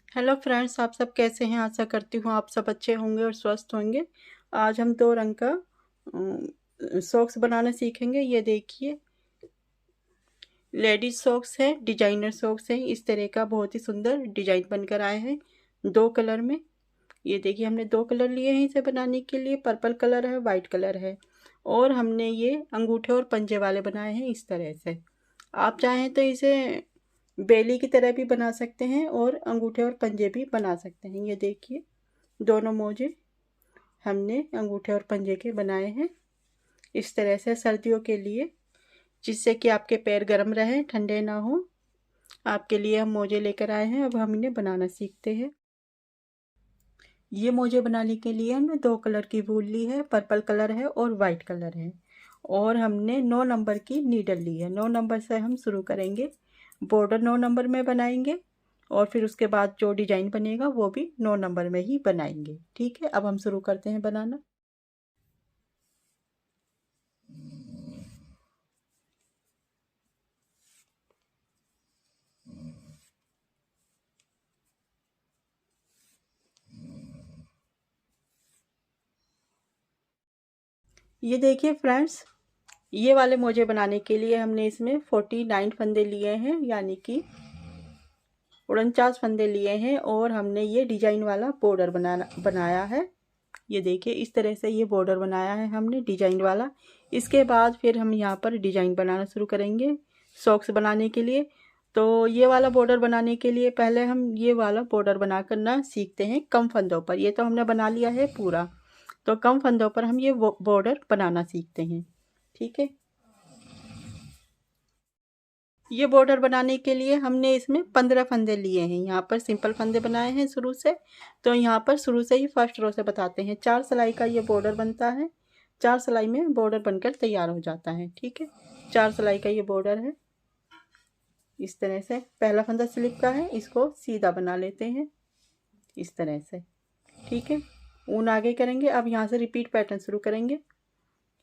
Hello friends, आप सब कैसे हैं। आशा करती हूँ आप सब अच्छे होंगे और स्वस्थ होंगे। आज हम दो रंग का सॉक्स बनाना सीखेंगे। ये देखिए, लेडीज सॉक्स है, डिजाइनर सॉक्स है। इस तरह का बहुत ही सुंदर डिजाइन बनकर आए हैं दो कलर में। ये देखिए, हमने दो कलर लिए हैं इसे बनाने के लिए। पर्पल कलर है, वाइट कलर है। और हमने ये अंगूठे और पंजे वाले बनाए हैं इस तरह से। आप चाहें तो इसे बेली की तरह भी बना सकते हैं और अंगूठे और पंजे भी बना सकते हैं। ये देखिए, दोनों मोजे हमने अंगूठे और पंजे के बनाए हैं इस तरह से सर्दियों के लिए, जिससे कि आपके पैर गर्म रहें, ठंडे ना हो। आपके लिए हम मोजे लेकर आए हैं। अब हम इन्हें बनाना सीखते हैं। ये मोजे बनाने के लिए हमने दो कलर की वूल ली है, पर्पल कलर है और वाइट कलर है। और हमने 9 नंबर की नीडल ली है। 9 नंबर से हम शुरू करेंगे। बॉर्डर 9 नंबर में बनाएंगे और फिर उसके बाद जो डिजाइन बनेगा वो भी 9 नंबर में ही बनाएंगे। ठीक है, अब हम शुरू करते हैं बनाना। ये देखिए फ्रेंड्स, ये वाले मोजे बनाने के लिए हमने इसमें 49 फंदे लिए हैं, यानी कि 49 फंदे लिए हैं। और हमने ये डिजाइन वाला बॉर्डर बनाया है। ये देखिए, इस तरह से ये बॉर्डर बनाया है हमने डिजाइन वाला। इसके बाद फिर हम यहाँ पर डिजाइन बनाना शुरू करेंगे सॉक्स बनाने के लिए। तो ये वाला बॉर्डर बनाने के लिए पहले हम ये वाला बॉर्डर बना करना सीखते हैं कम फंदों पर। ये तो हमने बना लिया है पूरा, तो कम फंदों पर हम ये बॉर्डर बनाना सीखते हैं। ठीक है, ये बॉर्डर बनाने के लिए हमने इसमें 15 फंदे लिए हैं। यहाँ पर सिंपल फंदे बनाए हैं शुरू से। तो यहाँ पर शुरू से ही फर्स्ट रो से बताते हैं। 4 सिलाई का ये बॉर्डर बनता है। 4 सिलाई में बॉर्डर बनकर तैयार हो जाता है। ठीक है, 4 सिलाई का ये बॉर्डर है। इस तरह से पहला फंदा स्लिप का है, इसको सीधा बना लेते हैं इस तरह से। ठीक है, ऊन आगे करेंगे। अब यहाँ से रिपीट पैटर्न शुरू करेंगे।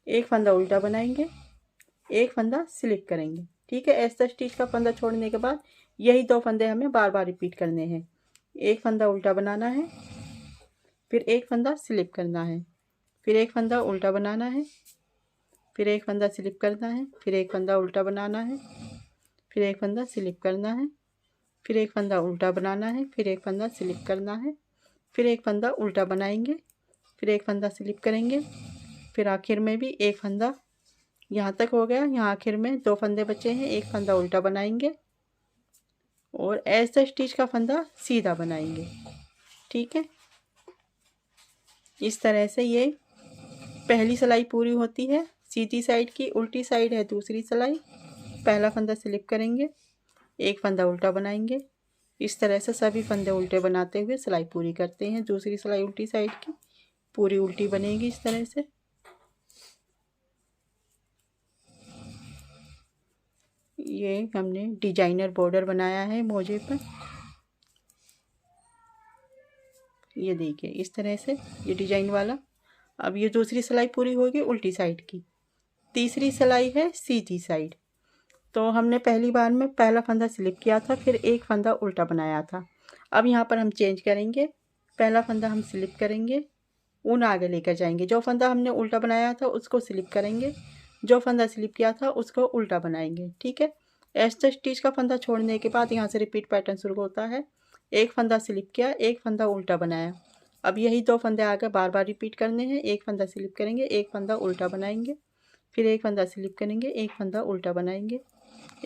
एक फंदा उल्टा बनाएंगे, एक फंदा स्लिप करेंगे। ठीक है, ऐसा स्टिच का फंदा छोड़ने के बाद यही दो फंदे हमें बार बार रिपीट करने हैं। एक फंदा उल्टा बनाना है, फिर एक फंदा स्लिप करना है, फिर एक फंदा उल्टा बनाना है, फिर एक फंदा स्लिप करना है, फिर एक फंदा उल्टा बनाना है, फिर एक फंदा स्लिप करना है, फिर एक फंदा उल्टा बनाना है, फिर एक फंदा स्लिप करना है, फिर एक फंदा उल्टा बनाएंगे, फिर एक फंदा स्लिप करेंगे, फिर आखिर में भी एक फंदा। यहाँ तक हो गया। यहाँ आखिर में दो फंदे बचे हैं, एक फंदा उल्टा बनाएंगे और ऐसा स्टिच का फंदा सीधा बनाएंगे। ठीक है, इस तरह से ये पहली सिलाई पूरी होती है सीधी साइड की। उल्टी साइड है दूसरी सिलाई। पहला फंदा स्लिप करेंगे, एक फंदा उल्टा बनाएंगे। इस तरह से सभी फंदे उल्टे बनाते हुए सिलाई पूरी करते हैं। दूसरी सिलाई उल्टी साइड की पूरी उल्टी बनेगी इस तरह से। ये हमने डिजाइनर बॉर्डर बनाया है मोजे पर। ये देखिए, इस तरह से ये डिजाइन वाला। अब ये दूसरी सिलाई पूरी होगी उल्टी साइड की। तीसरी सिलाई है सीधी साइड। तो हमने पहली बार में पहला फंदा स्लिप किया था, फिर एक फंदा उल्टा बनाया था। अब यहाँ पर हम चेंज करेंगे। पहला फंदा हम स्लिप करेंगे, ऊन आगे लेकर जाएंगे। जो फंदा हमने उल्टा बनाया था उसको स्लिप करेंगे, जो फंदा स्लिप किया था उसको उल्टा बनाएंगे। ठीक है, ऐसे स्टिच का फंदा छोड़ने के बाद यहाँ से रिपीट पैटर्न शुरू होता है। एक फंदा स्लिप किया, एक फंदा उल्टा बनाया। अब यही दो फंदे आगे बार बार रिपीट करने हैं। एक फंदा स्लिप करेंगे, एक फंदा उल्टा बनाएंगे, फिर एक फंदा स्लिप करेंगे, एक फंदा उल्टा बनाएंगे,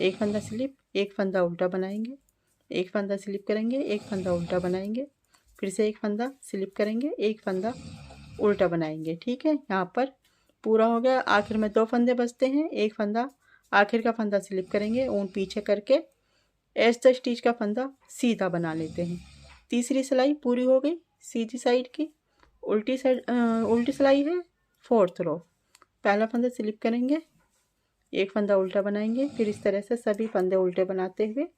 एक फंदा स्लिप, एक फंदा उल्टा बनाएंगे, एक फंदा स्लिप करेंगे, एक फंदा उल्टा बनाएंगे, फिर से एक फंदा स्लिप करेंगे, एक फंदा उल्टा बनाएंगे। ठीक है, यहाँ पर पूरा हो गया। आखिर में दो फंदे बचते हैं। एक फंदा, आखिर का फंदा स्लिप करेंगे, ऊन पीछे करके ऐसा स्टिच का फंदा सीधा बना लेते हैं। तीसरी सिलाई पूरी हो गई सीधी साइड की। उल्टी साइड उल्टी सिलाई है फोर्थ रो। पहला फंदा स्लिप करेंगे, एक फंदा उल्टा बनाएंगे, फिर इस तरह से सभी फंदे उल्टे बनाते हुए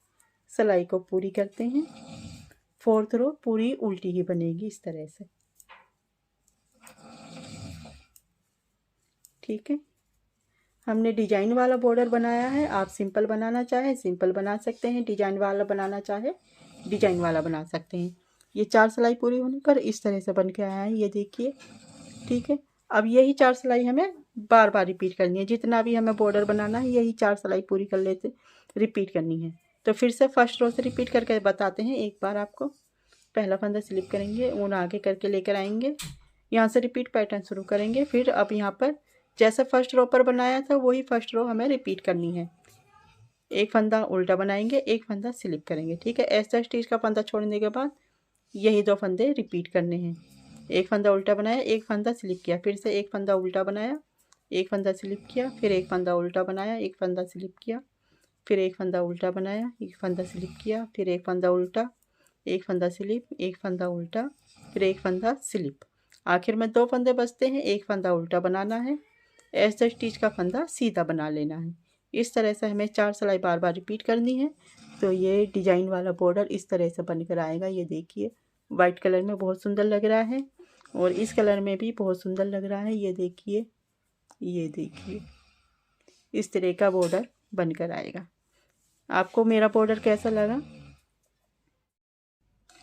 सिलाई को पूरी करते हैं। फोर्थ रो पूरी उल्टी ही बनेगी इस तरह से। ठीक है, हमने डिजाइन वाला बॉर्डर बनाया है। आप सिंपल बनाना चाहे सिंपल बना सकते हैं, डिजाइन वाला बनाना चाहे डिजाइन वाला बना सकते हैं। ये 4 सिलाई पूरी होने पर इस तरह से बन के आया है, ये देखिए। ठीक है, अब यही 4 सिलाई हमें बार बार रिपीट करनी है। जितना भी हमें बॉर्डर बनाना है यही 4 सिलाई पूरी कर लेते रिपीट करनी है। तो फिर से फर्स्ट रो से रिपीट करके बताते हैं एक बार आपको। पहला फंदा स्लिप करेंगे, ऊन आगे करके लेकर आएंगे, यहाँ से रिपीट पैटर्न शुरू करेंगे। फिर अब यहाँ पर जैसे फर्स्ट रो पर बनाया था वही फर्स्ट रो हमें रिपीट करनी है। एक फंदा उल्टा बनाएंगे, एक फंदा स्लिप करेंगे। ठीक है, ऐसा स्टिच का फंदा छोड़ने के बाद यही 2 फंदे रिपीट करने हैं। एक फंदा उल्टा बनाया, एक फंदा स्लिप किया, फिर से एक फंदा उल्टा बनाया, एक फंदा स्लिप किया, फिर एक फंदा उल्टा बनाया, एक फंदा स्लिप किया, फिर एक फंदा उल्टा बनाया, एक फंदा स्लिप किया, फिर एक फंदा उल्टा, एक फंदा स्लिप, एक फंदा उल्टा, फिर एक फंदा स्लिप। आखिर में 2 फंदे बचते हैं, एक फंदा उल्टा बनाना है, ऐसा स्टिच का फंदा सीधा बना लेना है। इस तरह से हमें 4 सिलाई बार बार रिपीट करनी है। तो ये डिजाइन वाला बॉर्डर इस तरह से बनकर आएगा। ये देखिए, वाइट कलर में बहुत सुंदर लग रहा है और इस कलर में भी बहुत सुंदर लग रहा है। ये देखिए, ये देखिए, इस तरह का बॉर्डर बनकर आएगा। आपको मेरा बॉर्डर कैसा लगा?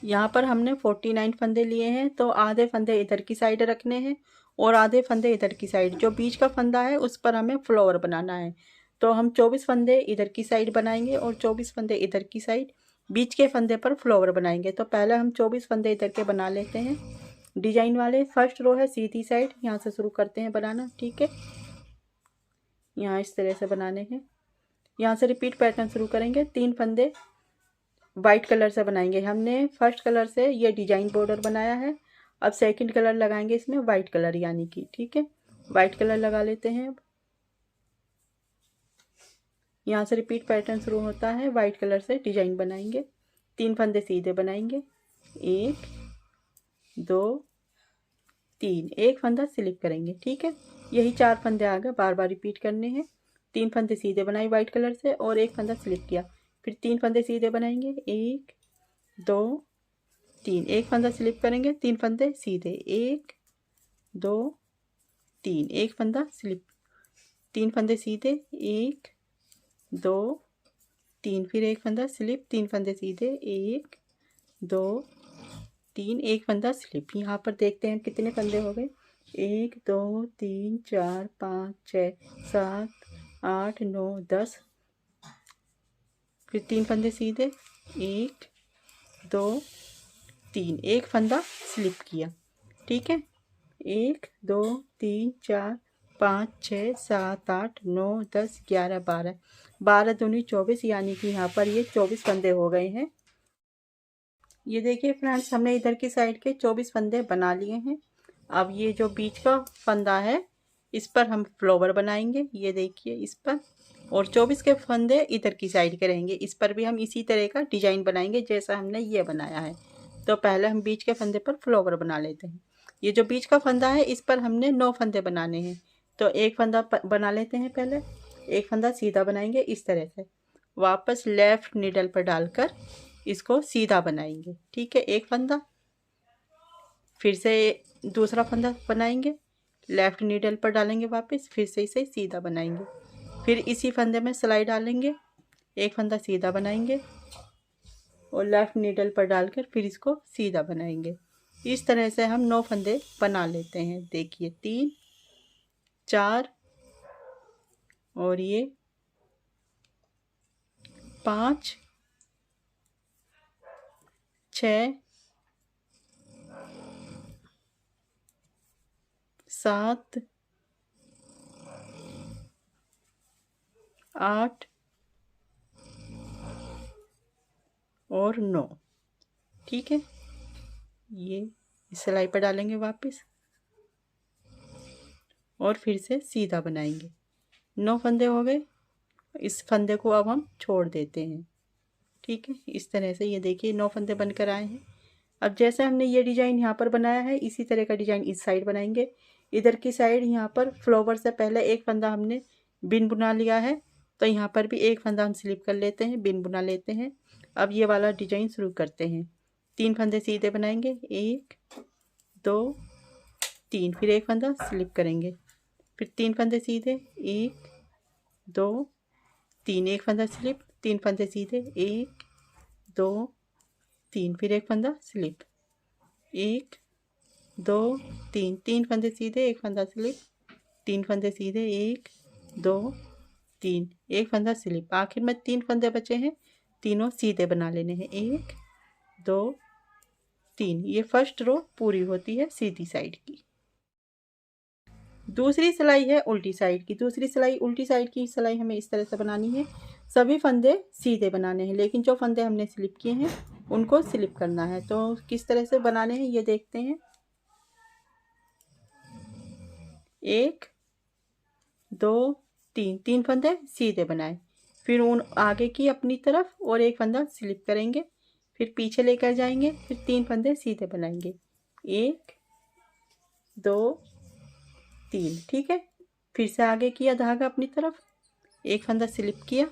यहाँ पर हमने 49 फंदे लिए हैं, तो आधे फंदे इधर की साइड रखने हैं और आधे फंदे इधर की साइड। जो बीच का फंदा है उस पर हमें फ्लावर बनाना है। तो हम 24 फंदे इधर की साइड बनाएंगे और 24 फंदे इधर की साइड बीच के फंदे पर फ्लावर बनाएंगे। तो पहले हम 24 फंदे इधर के बना लेते हैं डिजाइन वाले। फर्स्ट रो है सीधी साइड, यहाँ से शुरू करते हैं बनाना। ठीक है, यहाँ इस तरह से बनाने हैं। यहाँ से रिपीट पैटर्न शुरू करेंगे। 3 फंदे वाइट कलर से बनाएंगे। हमने फर्स्ट कलर से ये डिजाइन बॉर्डर बनाया है, अब सेकंड कलर लगाएंगे इसमें वाइट कलर यानी कि। ठीक है, वाइट कलर लगा लेते हैं। अब यहाँ से रिपीट पैटर्न शुरू होता है, वाइट कलर से डिजाइन बनाएंगे। 3 फंदे सीधे बनाएंगे, 1 2 3, एक फंदा स्लिप करेंगे। ठीक है, यही 4 फंदे आगे बार बार रिपीट करने हैं। 3 फंदे सीधे बनाए वाइट कलर से और एक फंदा स्लिप किया, फिर 3 फंदे सीधे बनाएंगे, 1 2 3, एक फंदा स्लिप करेंगे, 3 फंदे सीधे, 1 2 3, एक फंदा स्लिप, 3 फंदे सीधे, 1 2 3, फिर एक फंदा स्लिप, 3 फंदे सीधे, 1 2 3, एक फंदा स्लिप। यहाँ पर देखते हैं कितने फंदे हो गए, 1 2 3 4 5 6 7 8 9 10, फिर 3 फंदे सीधे, 1 2 3, एक फंदा स्लिप किया। ठीक है, 1 2 3 4 5 6 7 8 9 10 11 12, 12 दूनी 24, यानी कि यहाँ पर ये 24 फंदे हो गए हैं। ये देखिए फ्रेंड्स, हमने इधर की साइड के 24 फंदे बना लिए हैं। अब ये जो बीच का फंदा है इस पर हम फ्लावर बनाएंगे, ये देखिए इस पर, और 24 के फंदे इधर की साइड के रहेंगे। इस पर भी हम इसी तरह का डिजाइन बनाएंगे जैसा हमने ये बनाया है। तो पहले हम बीच के फंदे पर फ्लावर बना लेते हैं। ये जो बीच का फंदा है इस पर हमने 9 फंदे बनाने हैं। तो एक फंदा बना लेते हैं पहले, एक फंदा सीधा बनाएंगे इस तरह से, वापस लेफ्ट नीडल पर डालकर इसको सीधा बनाएंगे। ठीक है, एक फंदा, फिर से दूसरा फंदा बनाएंगे, लेफ्ट नीडल पर डालेंगे वापस, फिर से इसे सीधा बनाएंगे, फिर इसी फंदे में सिलाई डालेंगे, एक फंदा सीधा बनाएंगे और लेफ्ट नीडल पर डालकर फिर इसको सीधा बनाएंगे। इस तरह से हम 9 फंदे बना लेते हैं। देखिए 3 4 और ये 5 6 7 8 और 9। ठीक है, ये सिलाई पर डालेंगे वापस और फिर से सीधा बनाएंगे। 9 फंदे हो गए, इस फंदे को अब हम छोड़ देते हैं। ठीक है, इस तरह से ये देखिए 9 फंदे बनकर आए हैं। अब जैसे हमने ये डिजाइन यहाँ पर बनाया है इसी तरह का डिजाइन इस साइड बनाएंगे। इधर की साइड यहाँ पर फ्लावर से पहले एक फंदा हमने बिन बुना लिया है, तो यहाँ पर भी एक फंदा हम स्लिप कर लेते हैं, बिन बुना लेते हैं। अब ये वाला डिजाइन शुरू करते हैं। 3 फंदे सीधे बनाएंगे, 1 2 3, फिर एक फंदा स्लिप करेंगे, फिर 3 फंदे सीधे, 1 2 3, एक फंदा स्लिप, 3 फंदे सीधे, 1 2 3, फिर एक फंदा स्लिप, 1 2 3, 3 फंदे सीधे, एक फंदा स्लिप, 3 फंदे सीधे, 1 2 3, एक फंदा स्लिप। आखिर में 3 फंदे बचे हैं, तीनों सीधे बना लेने हैं, 1 2 3। ये फर्स्ट रो पूरी होती है सीधी साइड की। दूसरी सिलाई है उल्टी साइड की। दूसरी सिलाई उल्टी साइड की सिलाई हमें इस तरह से बनानी है। सभी फंदे सीधे बनाने हैं, लेकिन जो फंदे हमने स्लिप किए हैं उनको स्लिप करना है। तो किस तरह से बनाने हैं ये देखते हैं। 1 2 3, 3 फंदे सीधे बनाए, फिर उन आगे की अपनी तरफ और एक फंदा स्लिप करेंगे, फिर पीछे लेकर जाएंगे, फिर 3 फंदे सीधे बनाएंगे, 1 2 3। ठीक है, फिर से आगे किया धागा अपनी तरफ, एक फंदा स्लिप किया,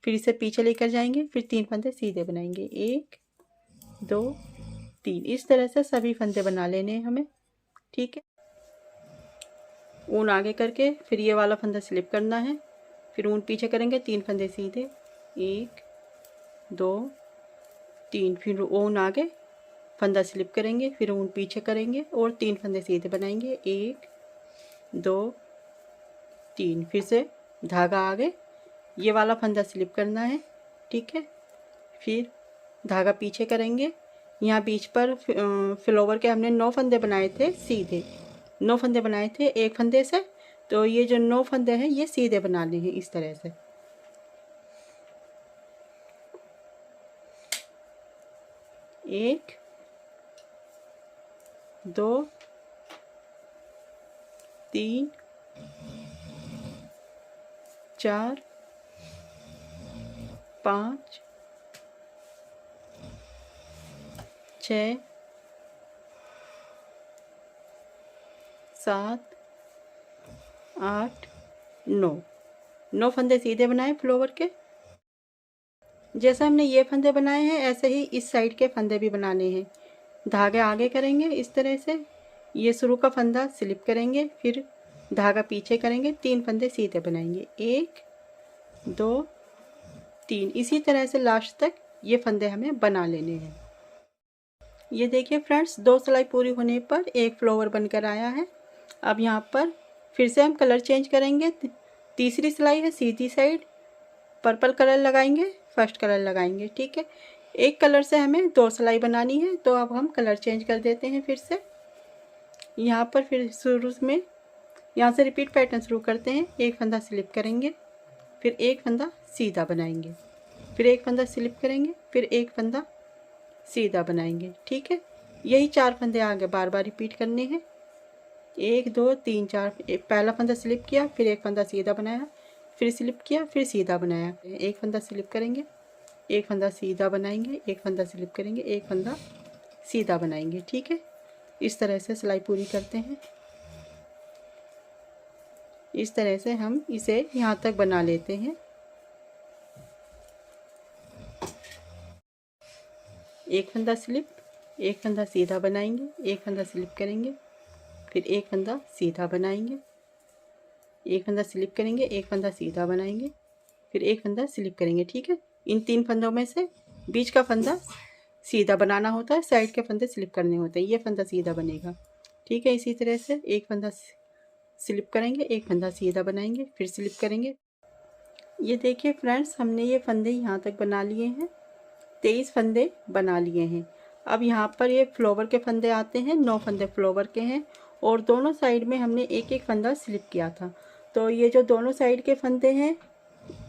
फिर इसे पीछे लेकर जाएंगे, फिर 3 फंदे सीधे बनाएंगे, 1 2 3। इस तरह से सभी फंदे बना लेने हैं हमें। ठीक है, ऊन आगे करके फिर ये वाला फंदा स्लिप करना है, फिर ऊन पीछे करेंगे, 3 फंदे सीधे, 1 2 3, फिर ऊन आगे फंदा स्लिप करेंगे, फिर ऊन पीछे करेंगे और 3 फंदे सीधे बनाएंगे, 1 2 3। फिर से धागा आगे, ये वाला फंदा स्लिप करना है। ठीक है, फिर धागा पीछे करेंगे। यहाँ बीच पर फ्लावर के हमने 9 फंदे बनाए थे सीधे, 9 फंदे बनाए थे एक फंदे से। तो ये जो 9 फंदे हैं ये सीधे बनाने हैं इस तरह से। 1 2 3 4 5 6 7 8 9 फंदे सीधे बनाए फ्लावर के। जैसा हमने ये फंदे बनाए हैं ऐसे ही इस साइड के फंदे भी बनाने हैं। धागे आगे करेंगे इस तरह से, ये शुरू का फंदा स्लिप करेंगे, फिर धागा पीछे करेंगे, 3 फंदे सीधे बनाएंगे, 1 2 3। इसी तरह से लास्ट तक ये फंदे हमें बना लेने हैं। ये देखिए फ्रेंड्स, 2 सिलाई पूरी होने पर एक फ्लावर बनकर आया है। अब यहाँ पर फिर से हम कलर चेंज करेंगे। तीसरी सिलाई है सीधी साइड, पर्पल कलर लगाएंगे, फर्स्ट कलर लगाएंगे। ठीक है, एक कलर से हमें 2 सिलाई बनानी है, तो अब हम कलर चेंज कर देते हैं। फिर से यहाँ पर फिर शुरू में यहाँ से रिपीट पैटर्न शुरू करते हैं। एक फंदा स्लिप करेंगे, फिर एक फंदा सीधा बनाएंगे, फिर एक फंदा स्लिप करेंगे, फिर एक फंदा सीधा बनाएंगे। ठीक है, यही 4 फंदे आगे बार बार रिपीट करने हैं। 1 2 3 4। पहला फंदा स्लिप किया, फिर एक फंदा सीधा बनाया, फिर स्लिप किया, फिर सीधा बनाया, एक फंदा स्लिप करेंगे, एक फंदा सीधा बनाएंगे, एक फंदा स्लिप करेंगे, एक फंदा सीधा बनाएंगे। ठीक है, इस तरह से सिलाई पूरी करते हैं। इस तरह से हम इसे यहाँ तक बना लेते हैं। एक फंदा स्लिप, एक फंदा सीधा बनाएंगे, एक फंदा स्लिप करेंगे, फिर एक फंदा सीधा बनाएंगे, एक फंदा स्लिप करेंगे, एक फंदा सीधा बनाएंगे, फिर एक फंदा स्लिप करेंगे। ठीक है, इन 3 फंदों में से बीच का फंदा सीधा बनाना होता है, साइड के फंदे स्लिप करने होते हैं। ये फंदा सीधा बनेगा। ठीक है, इसी तरह से एक फंदा स्लिप करेंगे, एक फंदा सीधा बनाएंगे, फिर स्लिप करेंगे। ये देखिए फ्रेंड्स, हमने ये फंदे यहाँ तक बना लिए हैं, 23 फंदे बना लिए हैं। अब यहाँ पर ये फ्लावर के फंदे आते हैं, 9 फंदे फ्लावर के हैं और दोनों साइड में हमने एक एक फंदा स्लिप किया था। तो ये जो दोनों साइड के फंदे हैं,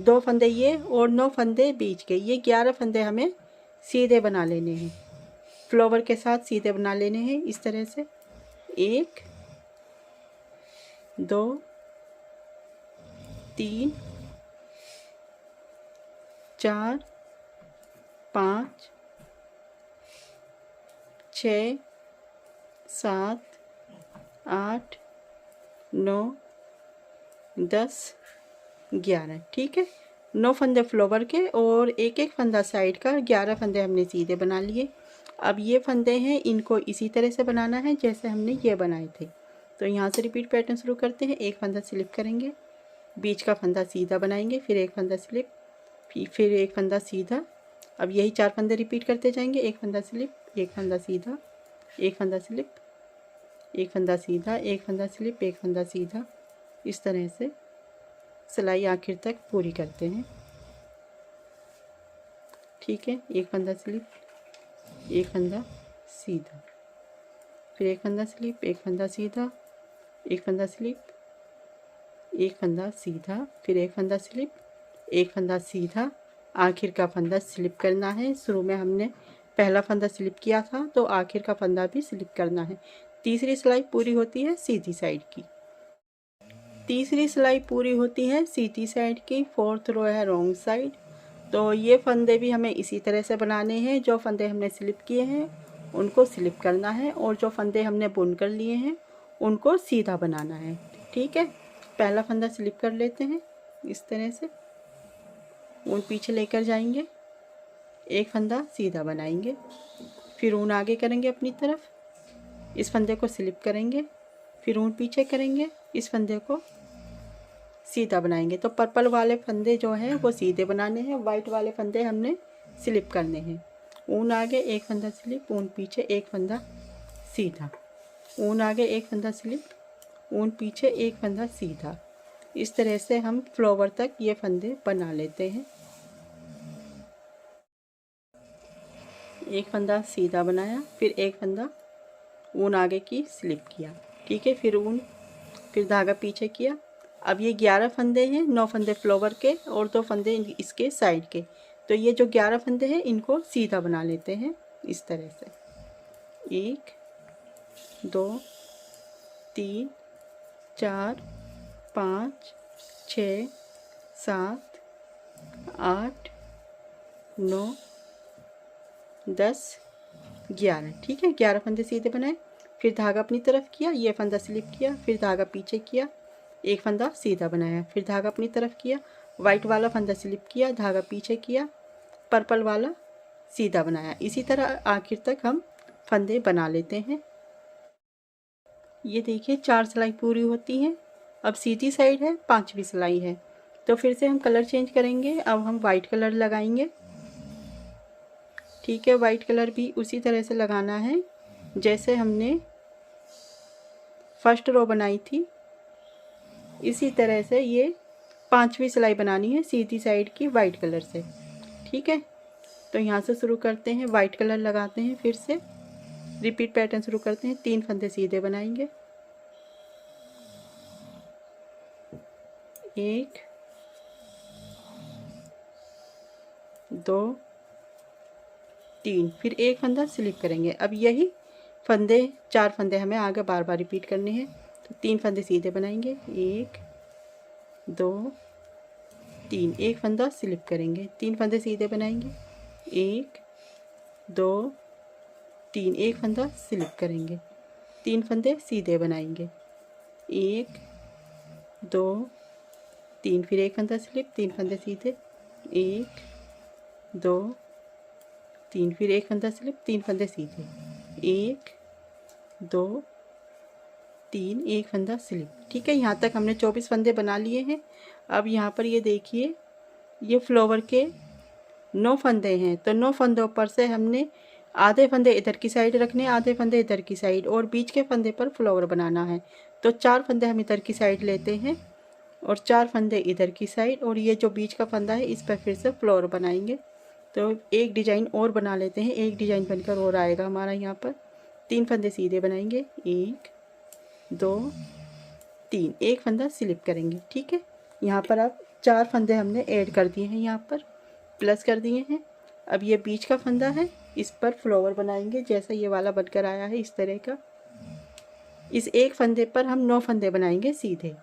2 फंदे ये और 9 फंदे बीच के, ये 11 फंदे हमें सीधे बना लेने हैं, फ्लावर के साथ सीधे बना लेने हैं इस तरह से। 1 2 3 4 5 6 7 8 9 10 11। ठीक है, 9 फंदे फ्लावर के और एक एक फंदा साइड का, 11 फंदे हमने सीधे बना लिए। अब ये फंदे हैं, इनको इसी तरह से बनाना है जैसे हमने ये बनाए थे। तो यहाँ से रिपीट पैटर्न शुरू करते हैं। एक फंदा स्लिप करेंगे, बीच का फंदा सीधा बनाएंगे, फिर एक फंदा स्लिप, फिर एक फंदा सीधा, अब यही 4 फंदे रिपीट करते जाएंगे। एक फंदा स्लिप, एक फंदा सीधा, एक फंदा स्लिप, एक फंदा सीधा, एक फंदा स्लिप, एक फंदा सीधा। इस तरह से सिलाई आखिर तक पूरी करते हैं। ठीक है, एक फंदा स्लिप, एक फंदा सीधा, फिर एक फंदा स्लिप, एक फंदा सीधा, एक फंदा स्लिप, एक फंदा सीधा, फिर एक फंदा स्लिप, एक फंदा सीधा, आखिर का फंदा स्लिप करना है। शुरू में हमने पहला फंदा स्लिप किया था तो आखिर का फंदा भी स्लिप करना है। तीसरी सिलाई पूरी होती है सीधी साइड की। तीसरी सिलाई पूरी होती है सीधी साइड की। फोर्थ रो है रॉन्ग साइड। तो ये फंदे भी हमें इसी तरह से बनाने हैं। जो फंदे हमने स्लिप किए हैं उनको स्लिप करना है और जो फंदे हमने बुन कर लिए हैं उनको सीधा बनाना है। ठीक है, पहला फंदा स्लिप कर लेते हैं इस तरह से, ऊन पीछे लेकर जाएंगे, एक फंदा सीधा बनाएंगे, फिर ऊन आगे करेंगे अपनी तरफ, इस फंदे को स्लिप करेंगे, फिर ऊन पीछे करेंगे, इस फंदे को सीधा बनाएंगे। तो पर्पल वाले फंदे जो हैं वो सीधे बनाने हैं, वाइट वाले फंदे हमने स्लिप करने हैं। ऊन आगे, एक फंदा स्लिप, ऊन पीछे, एक फंदा सीधा, ऊन आगे, एक फंदा स्लिप, ऊन पीछे, एक फंदा सीधा। इस तरह से हम फ्लावर तक ये फंदे बना लेते हैं। एक फंदा सीधा बनाया, फिर एक फंदा ऊन आगे की स्लिप किया। ठीक है, फिर धागा पीछे किया। अब ये 11 फंदे हैं, 9 फंदे फ्लावर के और 2 फंदे इसके साइड के। तो ये जो 11 फंदे हैं इनको सीधा बना लेते हैं इस तरह से। 1 2 3 4 5 6 7 8 9 10 11। ठीक है, 11 फंदे सीधे बनाए, फिर धागा अपनी तरफ किया, ये फंदा स्लिप किया, फिर धागा पीछे किया, एक फंदा सीधा बनाया, फिर धागा अपनी तरफ किया, वाइट वाला फंदा स्लिप किया, धागा पीछे किया, पर्पल वाला सीधा बनाया। इसी तरह आखिर तक हम फंदे बना लेते हैं। ये देखिए 4 सिलाई पूरी होती हैं। अब सीधी साइड है, 5वीं सिलाई है। तो फिर से हम कलर चेंज करेंगे। अब हम वाइट कलर लगाएंगे। ठीक है, वाइट कलर भी उसी तरह से लगाना है जैसे हमने फर्स्ट रो बनाई थी। इसी तरह से ये 5वीं सिलाई बनानी है सीधी साइड की वाइट कलर से। ठीक है, तो यहाँ से शुरू करते हैं, वाइट कलर लगाते हैं, फिर से रिपीट पैटर्न शुरू करते हैं। 3 फंदे सीधे बनाएंगे, 1 2 3, फिर एक फंदा स्लिप करेंगे। अब यही फंदे 4 फंदे हमें आगे बार बार रिपीट करने हैं। तो 3 फंदे सीधे बनाएंगे, 1 2 3, एक फंदा स्लिप करेंगे, 3 फंदे सीधे बनाएंगे, 1 2 3, एक फंदा स्लिप करेंगे, 3 फंदे सीधे बनाएंगे, 1 2 3, फिर एक फंदा स्लिप, 3 फंदे सीधे, 1 2 3, फिर एक फंदा स्लिप, 3 फंदे सीधे, 1 2 3, एक फंदा स्लिप। ठीक है, यहाँ तक हमने 24 फंदे बना लिए हैं। अब यहाँ पर ये देखिए, ये फ्लावर के 9 फंदे हैं। तो 9 फंदों पर से हमने आधे फंदे इधर की साइड रखने, आधे फंदे इधर की साइड, और बीच के फंदे पर फ्लावर बनाना है। तो 4 फंदे हम इधर की साइड लेते हैं और 4 फंदे इधर की साइड, और ये जो बीच का फंदा है इस पर फिर से फ्लावर बनाएंगे। तो एक डिजाइन और बना लेते हैं, एक डिजाइन बनकर और आएगा हमारा। यहाँ पर 3 फंदे सीधे बनाएंगे, 1 2 3, एक फंदा स्लिप करेंगे। ठीक है, यहाँ पर अब 4 फंदे हमने ऐड कर दिए हैं, यहाँ पर प्लस कर दिए हैं। अब ये बीच का फंदा है, इस पर फ्लावर बनाएंगे जैसा ये वाला बनकर आया है इस तरह का। इस एक फंदे पर हम 9 फंदे बनाएंगे सीधे।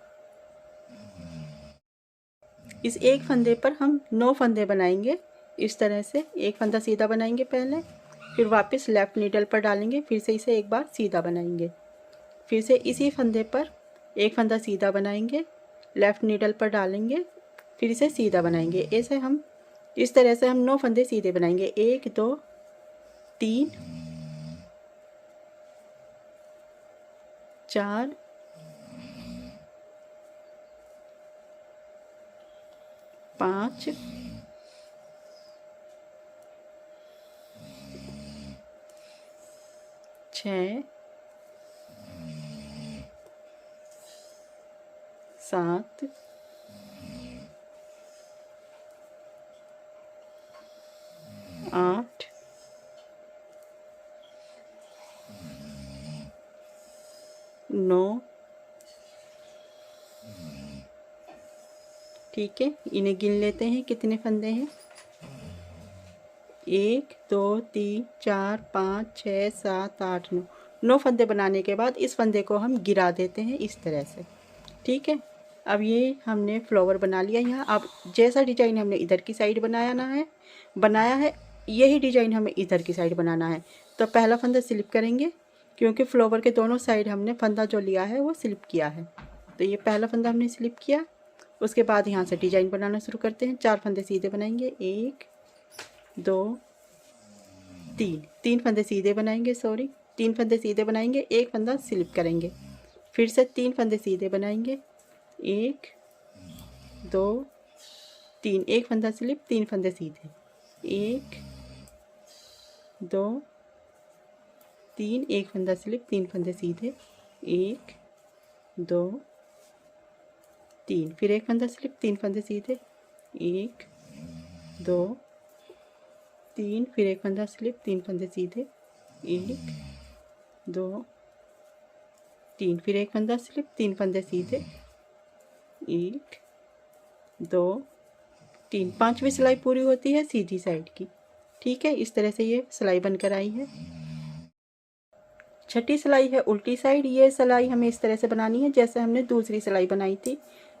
इस एक फंदे पर हम 9 फंदे बनाएंगे इस तरह से। एक फंदा सीधा बनाएंगे पहले, फिर वापस लेफ्ट नीडल पर डालेंगे, फिर से इसे एक बार सीधा बनाएंगे, फिर से इसी फंदे पर एक फंदा सीधा बनाएंगे, लेफ्ट नीडल पर डालेंगे, फिर इसे सीधा बनाएंगे। ऐसे हम इस तरह से हम 9 फंदे सीधे बनाएंगे, 1 2 3 4 5 6 7 8 9। ठीक है, इन्हें गिन लेते हैं कितने फंदे हैं। 1 2 3 4 5 6 7 8 9। 9 फंदे बनाने के बाद इस फंदे को हम गिरा देते हैं इस तरह से। ठीक है, अब ये हमने फ्लावर बना लिया यहाँ। अब जैसा डिजाइन हमने इधर की साइड बनाया है यही डिजाइन हमें इधर की साइड बनाना है। तो पहला फंदा स्लिप करेंगे, क्योंकि फ्लावर के दोनों साइड हमने फंदा जो लिया है वो स्लिप किया है। तो ये पहला फंदा हमने स्लिप किया। उसके बाद यहाँ से डिजाइन बनाना शुरू करते हैं। 4 फंदे सीधे बनाएंगे, 1 2 3। 3 फंदे सीधे बनाएंगे, 3 फंदे सीधे बनाएंगे, 1 फंदा स्लिप करेंगे, फिर से 3 फंदे सीधे बनाएंगे, 1 2 3। 1 फंदा स्लिप, 3 फंदे सीधे, 1 2 3। 1 फंदा स्लिप, 3 फंदे सीधे, 1 2 3। फिर 1 फंदा स्लिप, 3 फंदे सीधे, 1 2 3। फिर 1 फंदा स्लिप, 3 फंदे सीधे, 1 2 3। फिर 1 फंदा स्लिप, 3 फंदे सीधे, 1 2 3। 5वीं सिलाई पूरी होती है सीधी साइड की। ठीक है, इस तरह से ये सिलाई बनकर आई है। 6ठी सिलाई है उल्टी साइड। ये सिलाई हमें इस तरह से बनानी है जैसे हमने दूसरी सिलाई बनाई थी,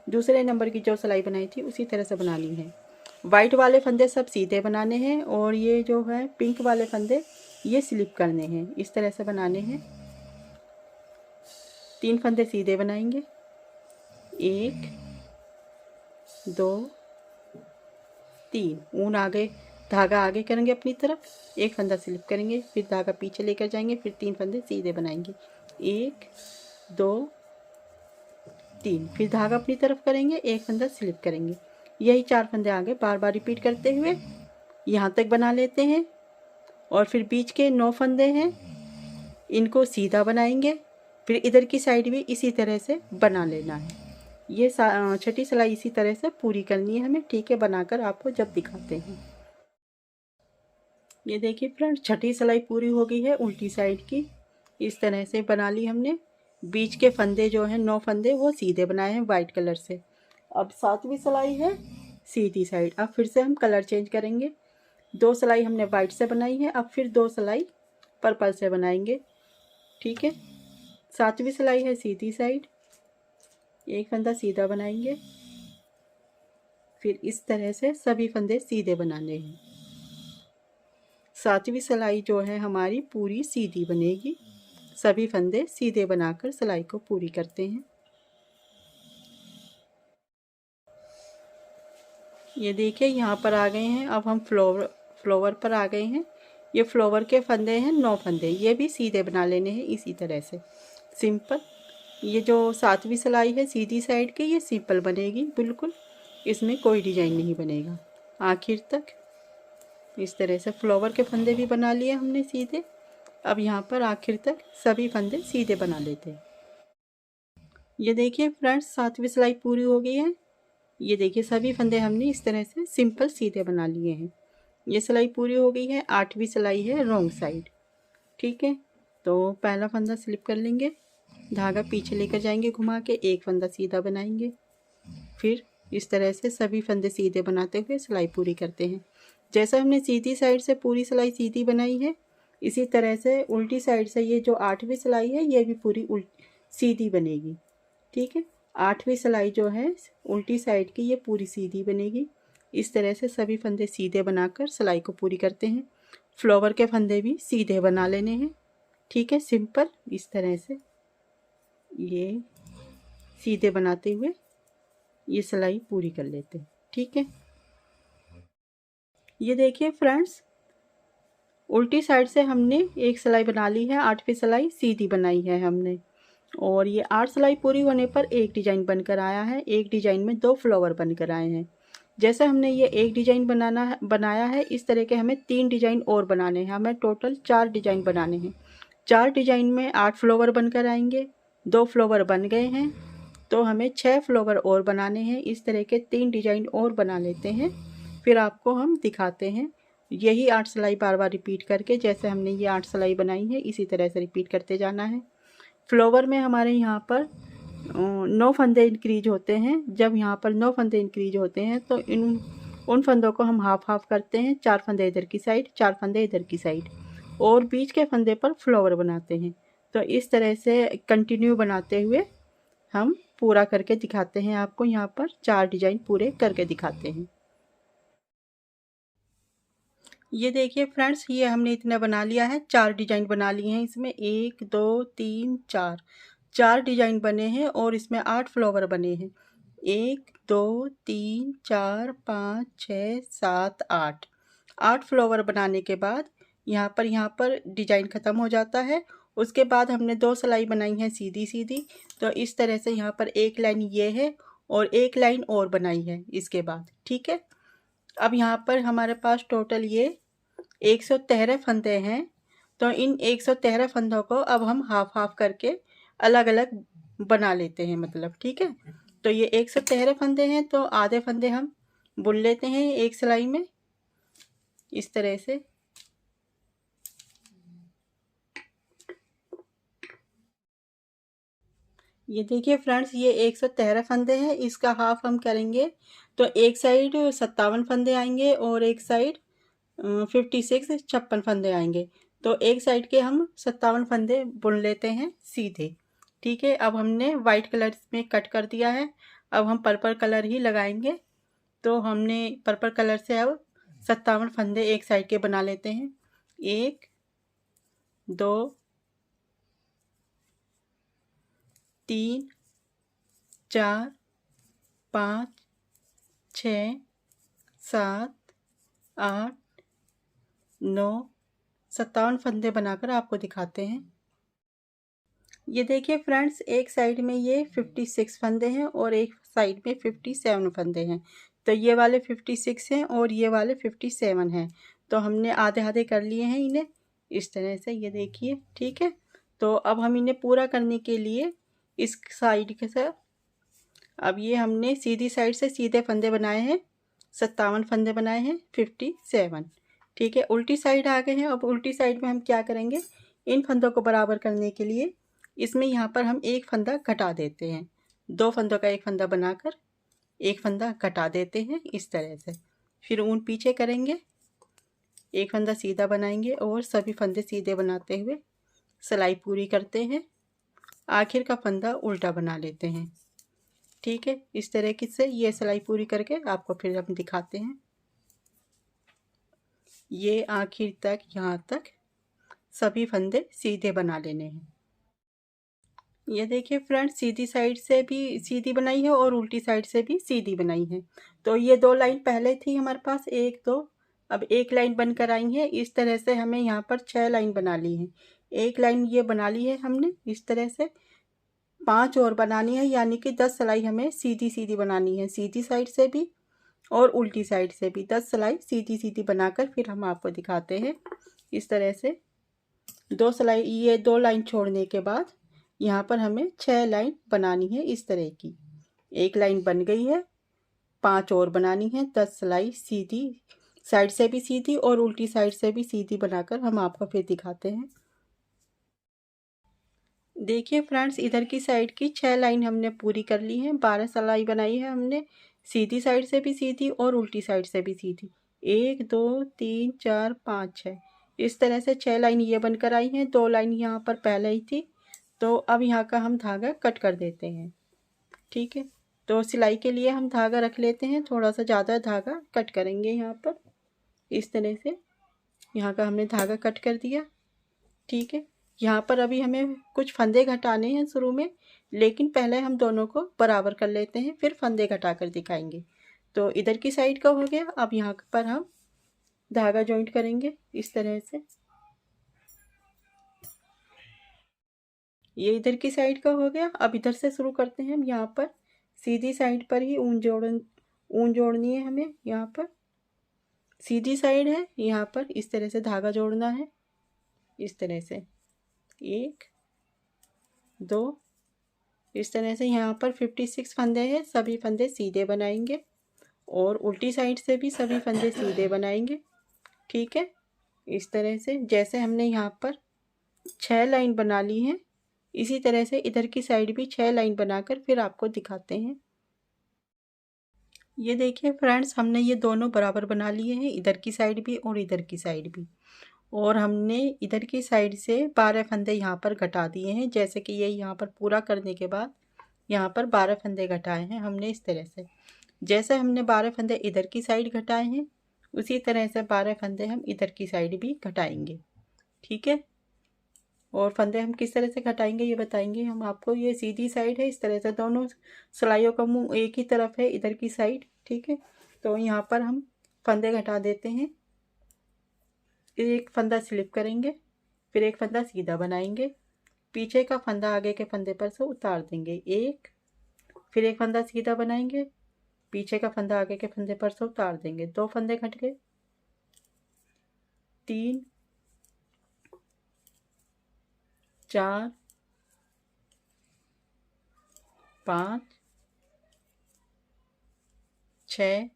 दूसरे नंबर की जो सिलाई बनाई थी उसी तरह से बनानी है। वाइट वाले फंदे सब सीधे बनाने हैं और ये जो है पिंक वाले फंदे ये स्लिप करने हैं, इस तरह से बनाने हैं। 3 फंदे सीधे बनाएंगे, 1 2 3। ऊन आगे, धागा आगे करेंगे अपनी तरफ, 1 फंदा स्लिप करेंगे, फिर धागा पीछे लेकर जाएंगे, फिर 3 फंदे सीधे बनाएंगे, 1 2 3। फिर धागा अपनी तरफ करेंगे, 1 फंदा स्लिप करेंगे। यही 4 फंदे आगे बार बार रिपीट करते हुए यहाँ तक बना लेते हैं। और फिर बीच के 9 फंदे हैं इनको सीधा बनाएंगे, फिर इधर की साइड भी इसी तरह से बना लेना है। ये 6ठी सिलाई इसी तरह से पूरी करनी है हमें। ठीक है, बनाकर आपको जब दिखाते हैं। ये देखिए फ्रेंड्स, 6ठी सिलाई पूरी हो गई है उल्टी साइड की। इस तरह से बना ली हमने। बीच के फंदे जो हैं 9 फंदे वो सीधे बनाए हैं वाइट कलर से। अब 7वीं सिलाई है सीधी साइड। अब फिर से हम कलर चेंज करेंगे। 2 सिलाई हमने वाइट से बनाई है, अब फिर 2 सिलाई पर्पल से बनाएंगे। ठीक है, 7वीं सिलाई है सीधी साइड। 1 फंदा सीधा बनाएंगे, फिर इस तरह से सभी फंदे सीधे बनाने हैं। 7वीं सिलाई जो है हमारी पूरी सीधी बनेगी। सभी फंदे सीधे बनाकर सिलाई को पूरी करते हैं। ये देखिए यहाँ पर आ गए हैं। अब हम फ्लावर पर आ गए हैं। ये फ्लावर के फंदे हैं 9 फंदे, ये भी सीधे बना लेने हैं इसी तरह से सिंपल। ये जो 7वीं सिलाई है सीधी साइड की, ये सिंपल बनेगी बिल्कुल, इसमें कोई डिजाइन नहीं बनेगा आखिर तक। इस तरह से फ्लावर के फंदे भी बना लिए हमने सीधे। अब यहाँ पर आखिर तक सभी फंदे सीधे बना लेते हैं। ये देखिए फ्रेंड्स, 7वीं सिलाई पूरी हो गई है। ये देखिए सभी फंदे हमने इस तरह से सिंपल सीधे बना लिए हैं। ये सिलाई पूरी हो गई है। 8वीं सिलाई है रॉन्ग साइड। ठीक है, तो पहला फंदा स्लिप कर लेंगे, धागा पीछे लेकर जाएंगे घुमा के, 1 फंदा सीधा बनाएंगे, फिर इस तरह से सभी फंदे सीधे बनाते हुए सिलाई पूरी करते हैं। जैसा हमने सीधी साइड से पूरी सिलाई सीधी बनाई है, इसी तरह से उल्टी साइड से ये जो 8वीं सिलाई है ये भी पूरी सीधी बनेगी। ठीक है, 8वीं सिलाई जो है उल्टी साइड की ये पूरी सीधी बनेगी। इस तरह से सभी फंदे सीधे बनाकर सिलाई को पूरी करते हैं। फ्लावर के फंदे भी सीधे बना लेने हैं। ठीक है, सिंपल इस तरह से ये सीधे बनाते हुए ये सिलाई पूरी कर लेते हैं। ठीक है, ये देखिए फ्रेंड्स, उल्टी साइड से हमने एक सिलाई बना ली है, 8वीं सिलाई सीधी बनाई है हमने। और ये 8 सिलाई पूरी होने पर एक डिजाइन बनकर आया है। एक डिजाइन में 2 फ्लावर बनकर आए हैं। जैसे हमने ये एक डिजाइन बनाया है, इस तरह के हमें 3 डिजाइन और बनाने हैं। हमें टोटल 4 डिजाइन बनाने हैं। 4 डिजाइन में 8 फ्लावर बनकर आएंगे। 2 फ्लावर बन गए हैं, तो हमें 6 फ्लावर और बनाने हैं। इस तरह के 3 डिजाइन और बना लेते हैं, फिर आपको हम दिखाते हैं। यही 8 सिलाई बार बार रिपीट करके, जैसे हमने ये 8 सिलाई बनाई है इसी तरह से रिपीट करते जाना है। फ्लावर में हमारे यहाँ पर 9 फंदे इंक्रीज होते हैं। जब यहाँ पर 9 फंदे इंक्रीज होते हैं तो उन फंदों को हम हाफ हाफ करते हैं। 4 फंदे इधर की साइड, 4 फंदे इधर की साइड, और बीच के फंदे पर फ्लावर बनाते हैं। तो इस तरह से कंटिन्यू बनाते हुए हम पूरा करके दिखाते हैं आपको। यहाँ पर 4 डिजाइन पूरे करके दिखाते हैं। ये देखिए फ्रेंड्स, ये हमने इतना बना लिया है। 4 डिजाइन बना लिए हैं इसमें। 1 2 3 4 डिजाइन बने हैं और इसमें 8 फ्लावर बने हैं। 1 2 3 4 5 6 7 8 फ्लावर बनाने के बाद यहाँ पर डिजाइन ख़त्म हो जाता है। उसके बाद हमने 2 सिलाई बनाई है सीधी सीधी। तो इस तरह से यहाँ पर एक लाइन ये है और एक लाइन और बनाई है इसके बाद। ठीक है, अब यहाँ पर हमारे पास टोटल ये 113 फंदे हैं। तो इन 113 फंदों को अब हम हाफ हाफ करके अलग अलग बना लेते हैं, मतलब। ठीक है, तो ये 113 फंदे हैं, तो आधे फंदे हम बुन लेते हैं एक सिलाई में इस तरह से। ये देखिए फ्रेंड्स, ये 113 फंदे हैं, इसका हाफ हम करेंगे तो एक साइड 57 फंदे आएंगे और एक साइड 56 फंदे आएंगे। तो एक साइड के हम 57 फंदे बुन लेते हैं सीधे। ठीक है, अब हमने वाइट कलर में कट कर दिया है, अब हम पर्पल कलर ही लगाएंगे। तो हमने पर्पल कलर से अब 57 फंदे एक साइड के बना लेते हैं। 1 2 3 4 5 6 7 8 9 57 फंदे बनाकर आपको दिखाते हैं। ये देखिए फ्रेंड्स, एक साइड में ये 56 फंदे हैं और एक साइड में 57 फंदे हैं। तो ये वाले 56 हैं और ये वाले 57 हैं। तो हमने आधे आधे कर लिए हैं इन्हें इस तरह से, ये देखिए। ठीक है, तो अब हम इन्हें पूरा करने के लिए इस साइड के साथ, अब ये हमने सीधी साइड से सीधे फंदे बनाए हैं, 57 फंदे बनाए हैं, 57। ठीक है, उल्टी साइड आ गए हैं। अब उल्टी साइड में हम क्या करेंगे, इन फंदों को बराबर करने के लिए इसमें यहाँ पर हम एक फंदा घटा देते हैं। 2 फंदों का एक फंदा बनाकर एक फंदा घटा देते हैं इस तरह से। फिर ऊन पीछे करेंगे, एक फंदा सीधा बनाएंगे और सभी फंदे सीधे बनाते हुए सिलाई पूरी करते हैं। आखिर का फंदा उल्टा बना लेते हैं। ठीक है, इस तरह की से ये सिलाई पूरी करके आपको फिर हम दिखाते हैं। ये आखिर तक, यहाँ तक सभी फंदे सीधे बना लेने हैं। ये देखिए फ्रेंड्स, सीधी साइड से भी सीधी बनाई है और उल्टी साइड से भी सीधी बनाई है। तो ये 2 लाइन पहले थी हमारे पास, 1 2, अब एक लाइन बनकर आई है। इस तरह से हमें यहाँ पर 6 लाइन बना ली है। एक लाइन ये बना ली है हमने इस तरह से, 5 और बनानी है, यानी कि 10 सिलाई हमें सीधी सीधी बनानी है, सीधी साइड से भी और उल्टी साइड से भी 10 सिलाई सीधी सीधी बनाकर फिर हम आपको दिखाते हैं इस तरह से। 2 सिलाई, ये 2 लाइन छोड़ने के बाद यहाँ पर हमें 6 लाइन बनानी है इस तरह की। एक लाइन बन गई है, 5 और बनानी है, 10 सिलाई सीधी साइड से भी सीधी और उल्टी साइड से भी सीधी बनाकर हम आपको फिर दिखाते हैं। देखिए फ्रेंड्स, इधर की साइड की 6 लाइन हमने पूरी कर ली है। 12 सिलाई बनाई है हमने, सीधी साइड से भी सीधी और उल्टी साइड से भी सीधी। 1 2 3 4 5 6, इस तरह से 6 लाइन ये बनकर आई हैं। 2 लाइन यहाँ पर पहले ही थी, तो अब यहाँ का हम धागा कट कर देते हैं। ठीक है, तो सिलाई के लिए हम धागा रख लेते हैं, थोड़ा सा ज़्यादा धागा कट करेंगे यहाँ पर इस तरह से। यहाँ का हमने धागा कट कर दिया। ठीक है, यहाँ पर अभी हमें कुछ फंदे घटाने हैं शुरू में, लेकिन पहले हम दोनों को बराबर कर लेते हैं, फिर फंदे घटा कर दिखाएंगे। तो इधर की साइड का हो गया, अब यहाँ पर हम धागा जॉइंट करेंगे इस तरह से। ये इधर की साइड का हो गया। अब इधर से शुरू करते हैं हम। यहाँ पर सीधी साइड पर ही ऊन जोड़नी है हमें। यहाँ पर सीधी साइड है, यहाँ पर इस तरह से धागा जोड़ना है इस तरह से। 1 2, इस तरह से यहाँ पर 56 फंदे हैं। सभी फंदे सीधे बनाएंगे और उल्टी साइड से भी सभी फंदे सीधे बनाएंगे। ठीक है, इस तरह से जैसे हमने यहाँ पर 6 लाइन बना ली हैं, इसी तरह से इधर की साइड भी 6 लाइन बनाकर फिर आपको दिखाते हैं। ये देखिए फ्रेंड्स, हमने ये दोनों बराबर बना लिए हैं, इधर की साइड भी और इधर की साइड भी। और हमने इधर की साइड से 12 फंदे यहाँ पर घटा दिए हैं। जैसे कि ये यहाँ पर पूरा करने के बाद यहाँ पर 12 फंदे घटाए हैं हमने। इस तरह से जैसे हमने 12 फंदे इधर की साइड घटाए हैं, उसी तरह से 12 फंदे हम इधर की साइड भी घटाएंगे। ठीक है, और फंदे हम किस तरह से घटाएंगे ये बताएंगे हम आपको। ये सीधी साइड है, इस तरह से दोनों सिलाइयों का मुंह एक ही तरफ है, इधर की साइड। ठीक है, तो यहाँ पर हम फंदे घटा देते हैं। एक फंदा स्लिप करेंगे, फिर एक फंदा सीधा बनाएंगे, पीछे का फंदा आगे के फंदे पर से उतार देंगे। एक, फिर एक फंदा सीधा बनाएंगे, पीछे का फंदा आगे के फंदे पर से उतार देंगे। 2 फंदे घट गए, 3 4 5 6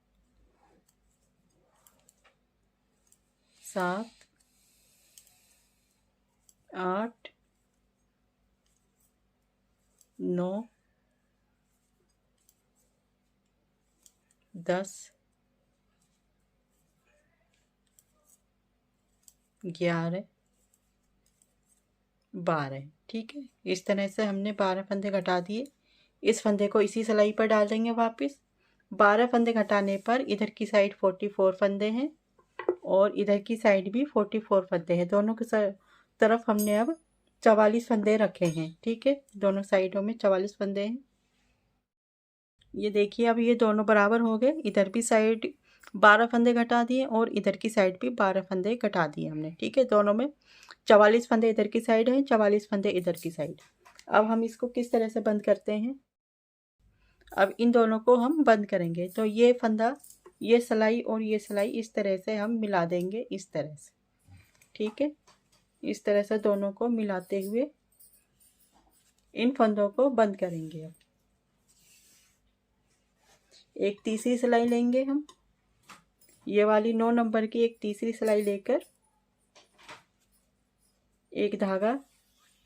7 8 9 10 11 12। ठीक है, इस तरह से हमने 12 फंदे घटा दिए। इस फंदे को इसी सिलाई पर डाल देंगे वापस। 12 फंदे घटाने पर इधर की साइड 44 फंदे हैं और इधर की साइड भी 44 फंदे हैं। दोनों की तरफ हमने अब 44 फंदे रखे हैं। ठीक है, दोनों साइडों में 44 फंदे हैं। ये देखिए, अब ये दोनों बराबर हो गए। इधर भी साइड 12 फंदे घटा दिए और इधर की साइड भी 12 फंदे घटा दिए हमने। ठीक है, दोनों में 44 फंदे इधर की साइड हैं, 44 फंदे इधर की साइड। अब हम इसको किस तरह से बंद करते हैं। अब इन दोनों को हम बंद करेंगे, तो ये फंदा, ये सिलाई और ये सिलाई इस तरह से हम मिला देंगे, इस तरह से। ठीक है, इस तरह से दोनों को मिलाते हुए इन फंदों को बंद करेंगे। अब एक तीसरी सिलाई लेंगे हम, ये वाली 9 नंबर की एक तीसरी सिलाई लेकर एक धागा,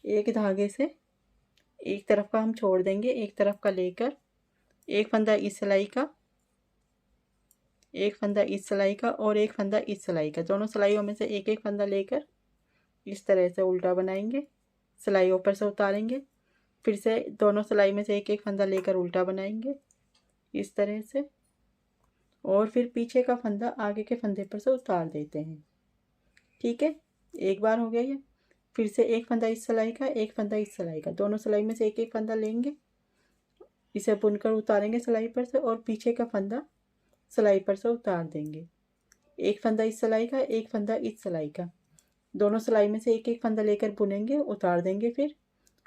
एक धागे से एक तरफ का हम छोड़ देंगे, एक तरफ का लेकर एक फंदा इस सिलाई का, एक फंदा इस सिलाई का और एक फंदा इस सिलाई का। दोनों सिलाइयों में से एक एक फंदा लेकर इस तरह से उल्टा बनाएंगे, सिलाई ऊपर से उतारेंगे, फिर से दोनों सिलाई में से एक एक फंदा लेकर उल्टा बनाएंगे इस तरह से, और फिर पीछे का फंदा आगे के फंदे पर से उतार देते हैं। ठीक है, एक बार हो गया ये। फिर से एक फंदा इस सिलाई का, एक फंदा इस सिलाई का। दोनों सिलाई में से एक एक फंदा लेंगे, इसे बुनकर उतारेंगे सिलाई पर से और पीछे का फंदा सिलाई पर से उतार देंगे। एक फंदा इस सिलाई का, एक फंदा इस सिलाई का। दोनों सिलाई में से एक एक फंदा लेकर बुनेंगे, उतार देंगे फिर,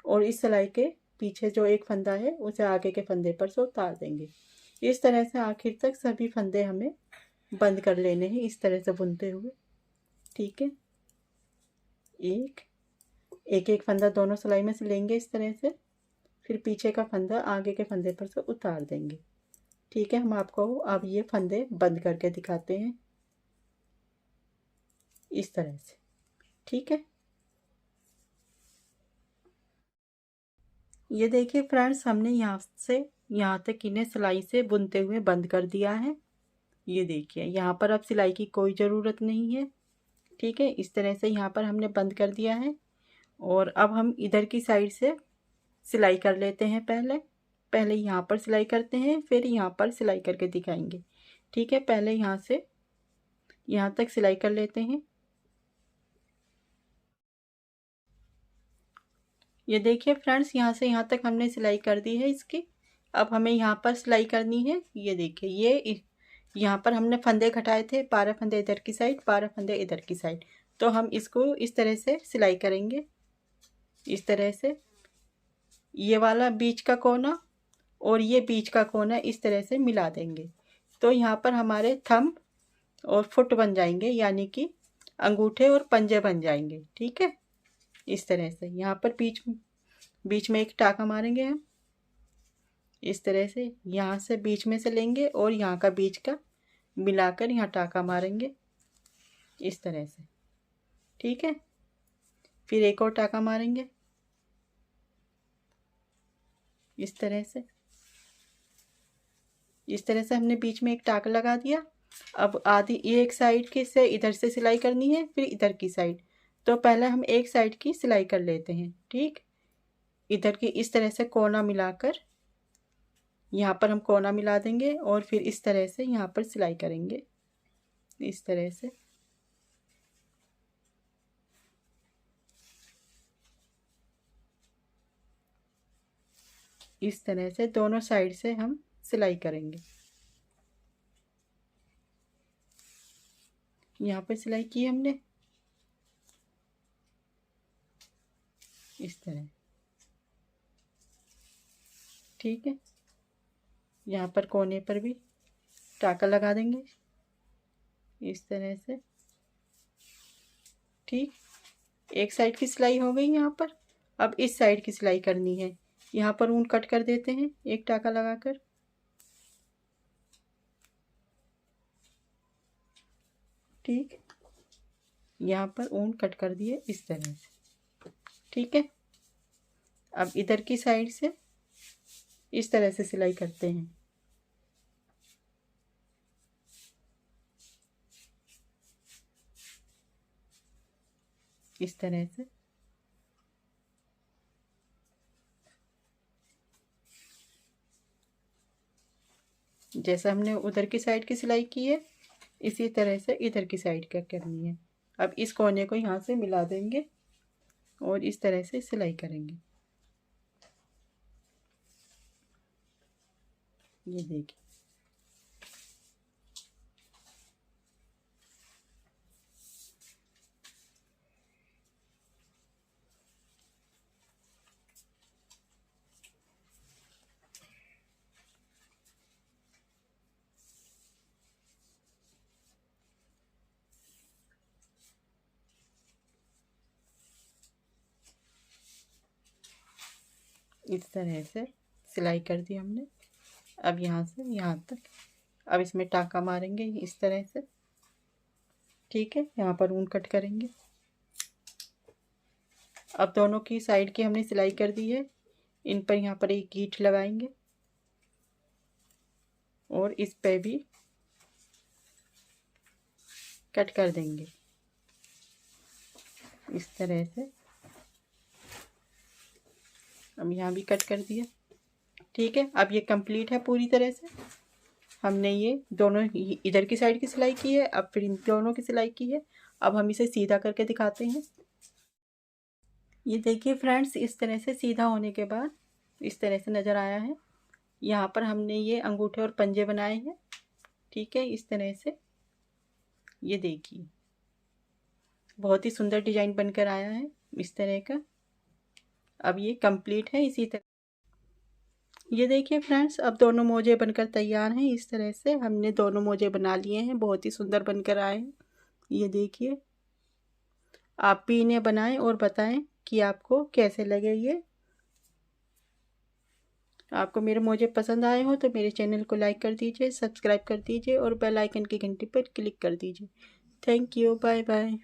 और इस सिलाई के पीछे जो एक फंदा है उसे आगे के फंदे पर से उतार देंगे। इस तरह से आखिर तक सभी फंदे हमें बंद कर लेने हैं, इस तरह से बुनते हुए। ठीक है, एक एक फंदा दोनों सिलाई में से लेंगे इस तरह से, फिर पीछे का फंदा आगे के फंदे पर से उतार देंगे। ठीक है, हम आपको अब ये फंदे बंद करके दिखाते हैं इस तरह से। ठीक है, ये देखिए फ्रेंड्स, हमने यहाँ से यहाँ तक इन्हें सिलाई से बुनते हुए बंद कर दिया है। ये देखिए, यहाँ पर अब सिलाई की कोई ज़रूरत नहीं है। ठीक है, इस तरह से यहाँ पर हमने बंद कर दिया है। और अब हम इधर की साइड से सिलाई कर लेते हैं। पहले यहाँ पर सिलाई करते हैं, फिर यहाँ पर सिलाई करके दिखाएंगे। ठीक है, पहले यहाँ से यहाँ तक सिलाई कर लेते हैं। ये देखिए फ्रेंड्स, यहाँ से यहाँ तक हमने सिलाई कर दी है इसकी। अब हमें यहाँ पर सिलाई करनी है। ये देखिए, ये यहाँ पर हमने फंदे घटाए थे, 12 फंदे इधर की साइड, 12 फंदे इधर की साइड। तो हम इसको इस तरह से सिलाई करेंगे, इस तरह से। ये वाला बीच का कोना और ये बीच का कोना इस तरह से मिला देंगे। तो यहाँ पर हमारे थंब और फुट बन जाएंगे, यानी कि अंगूठे और पंजे बन जाएंगे। ठीक है, इस तरह से यहाँ पर बीच में एक टाँका मारेंगे हम, इस तरह से यहाँ से बीच में से लेंगे और यहाँ का बीच का मिलाकर यहाँ टाँका मारेंगे इस तरह से। ठीक है, फिर एक और टाँका मारेंगे इस तरह से। इस तरह से हमने बीच में एक टाँका लगा दिया। अब आधी एक साइड की से इधर से सिलाई करनी है, फिर इधर की साइड। तो पहले हम एक साइड की सिलाई कर लेते हैं। ठीक, इधर की इस तरह से कोना मिलाकर यहाँ पर हम कोना मिला देंगे और फिर इस तरह से यहाँ पर सिलाई करेंगे इस तरह से। इस तरह से दोनों साइड से हम सिलाई करेंगे। यहाँ पर सिलाई की हमने इस तरह। ठीक है, यहाँ पर कोने पर भी टाँका लगा देंगे इस तरह से। ठीक, एक साइड की सिलाई हो गई यहाँ पर। अब इस साइड की सिलाई करनी है। यहाँ पर ऊन कट कर देते हैं एक टाँका लगाकर। ठीक, यहाँ पर ऊन कट कर दिए इस तरह से। ठीक है, अब इधर की साइड से इस तरह से सिलाई करते हैं। इस तरह से जैसा हमने उधर की साइड की सिलाई की है, इसी तरह से इधर की साइड का करनी है। अब इस कोने को यहाँ से मिला देंगे और इस तरह से सिलाई करेंगे। ये देखिए, इस तरह से सिलाई कर दी हमने। अब यहाँ से यहाँ तक, अब इसमें टाँका मारेंगे इस तरह से। ठीक है, यहाँ पर ऊन कट करेंगे। अब दोनों की साइड की हमने सिलाई कर दी है, इन पर यहाँ पर एक गीठ लगाएंगे और इस पे भी कट कर देंगे इस तरह से। अब यहाँ भी कट कर दिया। ठीक है, अब ये कंप्लीट है पूरी तरह से। हमने ये दोनों इधर की साइड की सिलाई की है, अब फिर इन दोनों की सिलाई की है। अब हम इसे सीधा करके दिखाते हैं। ये देखिए फ्रेंड्स, इस तरह से सीधा होने के बाद इस तरह से नज़र आया है। यहाँ पर हमने ये अंगूठे और पंजे बनाए हैं। ठीक है, इस तरह से ये देखिए बहुत ही सुंदर डिजाइन बनकर आया है इस तरह का। अब ये कंप्लीट है इसी तरह। ये देखिए फ्रेंड्स, अब दोनों मोजे बनकर तैयार हैं। इस तरह से हमने दोनों मोजे बना लिए हैं, बहुत ही सुंदर बनकर आए हैं। ये देखिए, आप भी इन्हें बनाएं और बताएं कि आपको कैसे लगे। ये आपको मेरे मोजे पसंद आए हो तो मेरे चैनल को लाइक कर दीजिए, सब्सक्राइब कर दीजिए और बेल आइकन की घंटी पर क्लिक कर दीजिए। Thank you, bye bye.